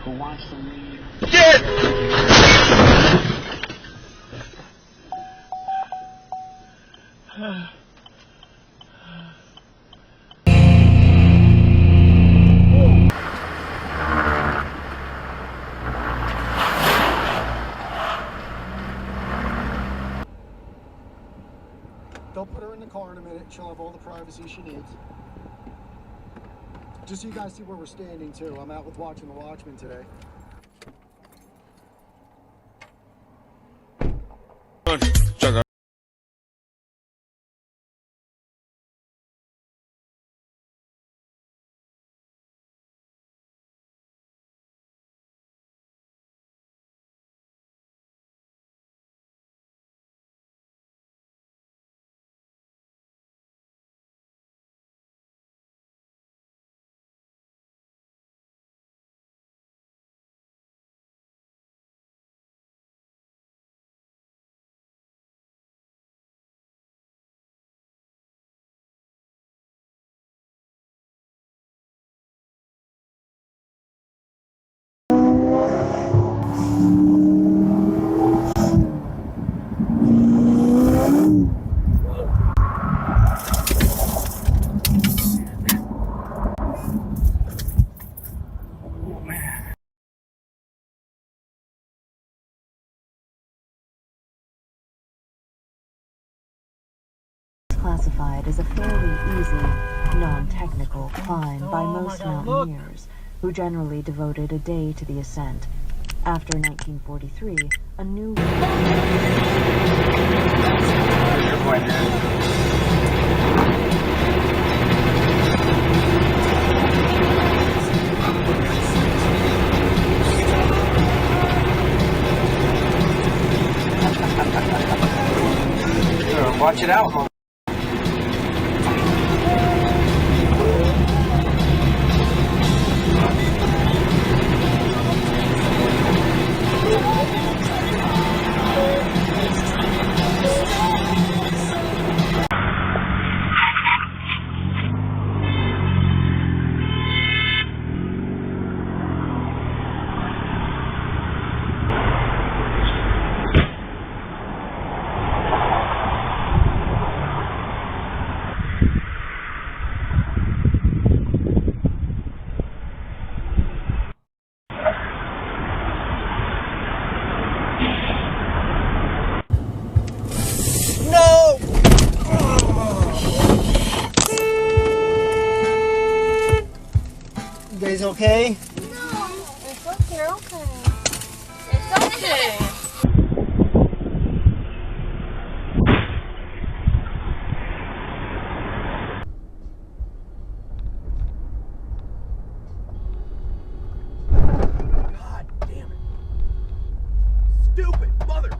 who wants to leave. Get! They'll put her in the car in a minute. She'll have all the privacy she needs. Just so you guys see where we're standing, too. I'm out with watching the Watchmen today. Classified as a fairly easy, non-technical climb by most mountaineers, who generally devoted a day to the ascent. After 1943, a new Watch it out, homie. You guys okay? No, it's okay, okay. It's okay. God damn it. Stupid mother.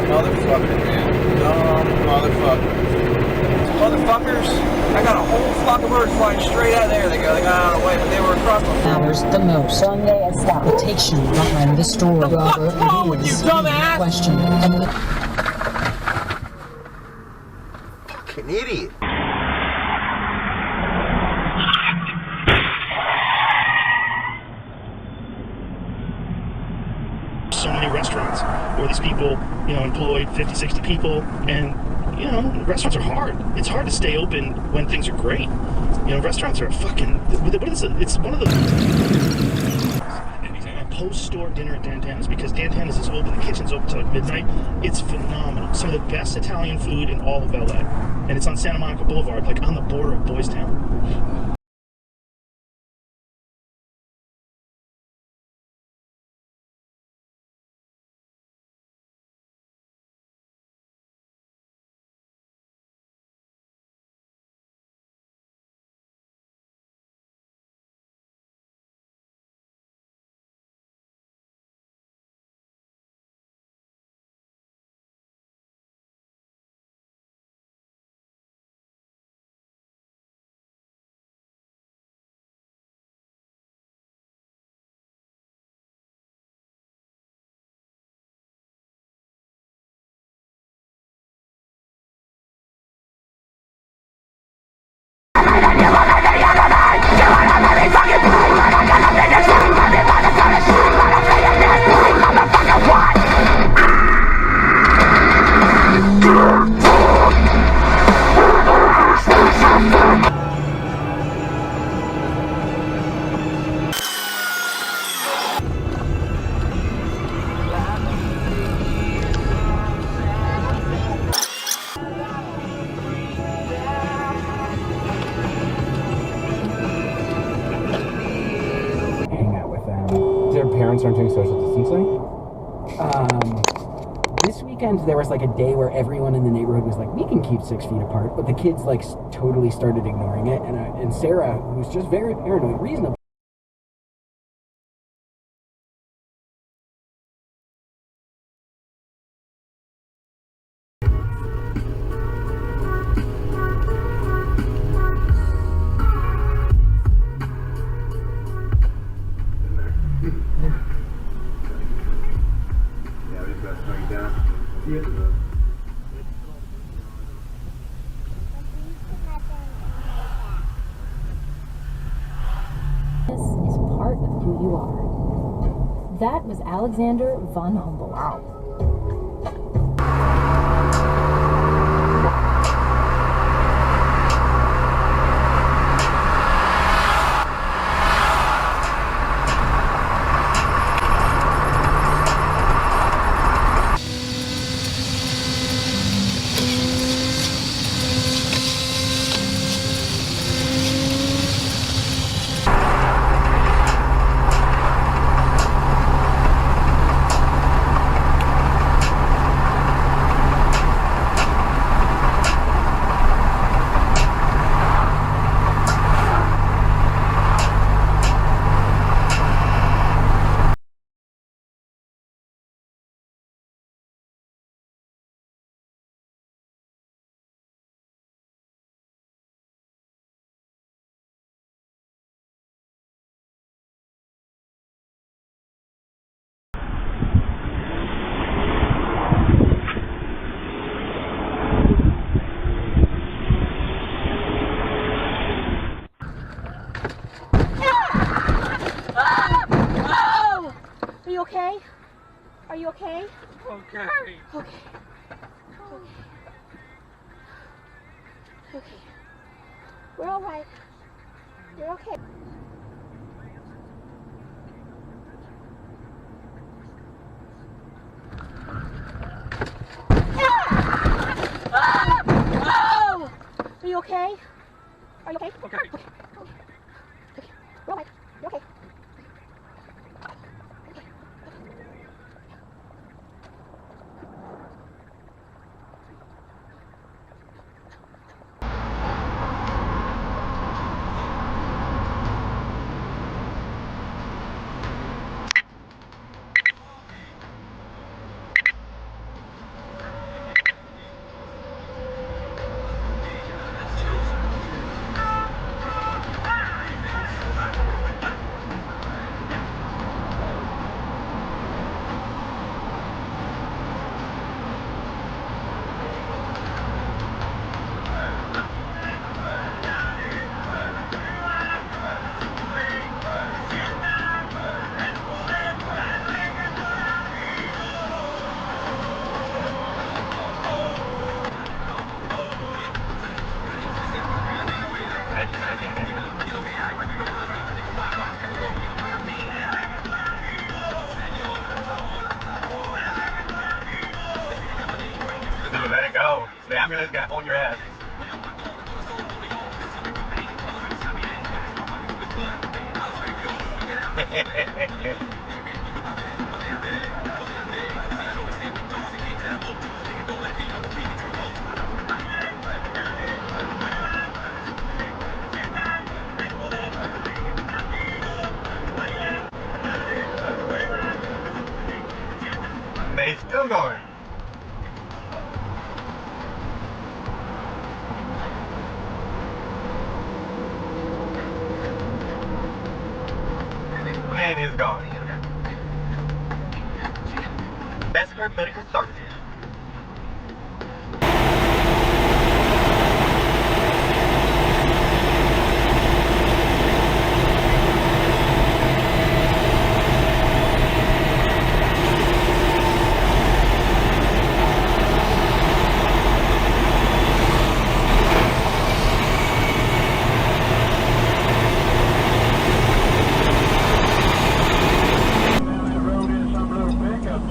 Motherfucker, man. Dumb motherfuckers. Motherfuckers, I got a whole flock of birds flying straight out of there. They got out of the way, but they were across the Matters the most. Sunday expectation behind the story. What's wrong with you, dumbass? Question. And fucking idiot. So many restaurants where these people, employed 50, 60 people, and, restaurants are hard. It's hard to stay open when things are great. Restaurants are fucking, what is it? It's one of the post-store dinner at Dan Tana's, because Dan Tana's is open, the kitchen's open until like midnight. It's phenomenal. Some of the best Italian food in all of LA. And it's on Santa Monica Boulevard, like on the border of Boys Town. parents aren't doing social distancing? This weekend there was like a day where everyone in the neighborhood was like, we can keep 6 feet apart, but the kids like totally started ignoring it, and Sarah, who's just very paranoid, reasonable. This is part of who you are. That was Alexander von Humboldt. Wow. Are you okay? Are you okay? Okay. Okay. Okay. We're all right. You're okay. Are you okay? Are you okay? Okay. Okay. We're all right. You're okay. Let it go. Say, I'm gonna get on your ass. They still going. Man is gone. That's her medical services.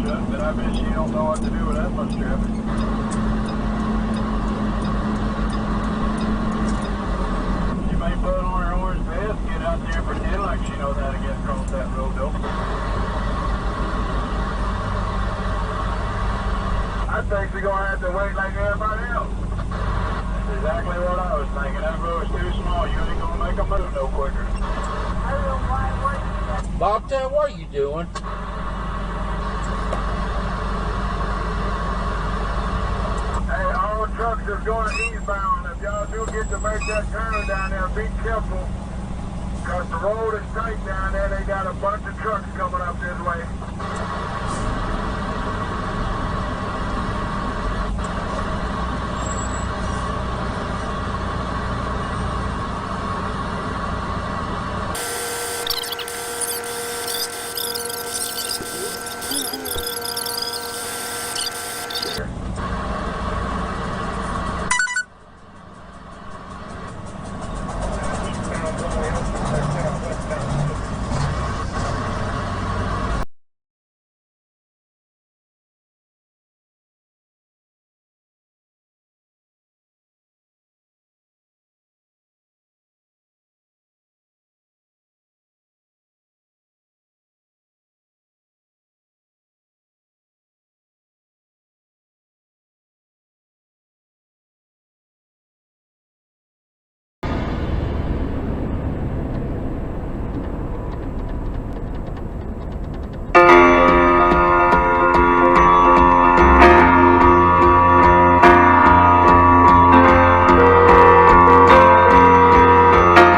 That I bet she don't know what to do thinks you're gonna have to wait like everybody else. That's exactly what I was thinking. That road's too small. You ain't gonna make a move no quicker. Bobcat, what are you doing? Hey, all trucks are going eastbound. If y'all do get to make that turn down there, be careful. Because the road is tight down there. They got a bunch of trucks coming up this way.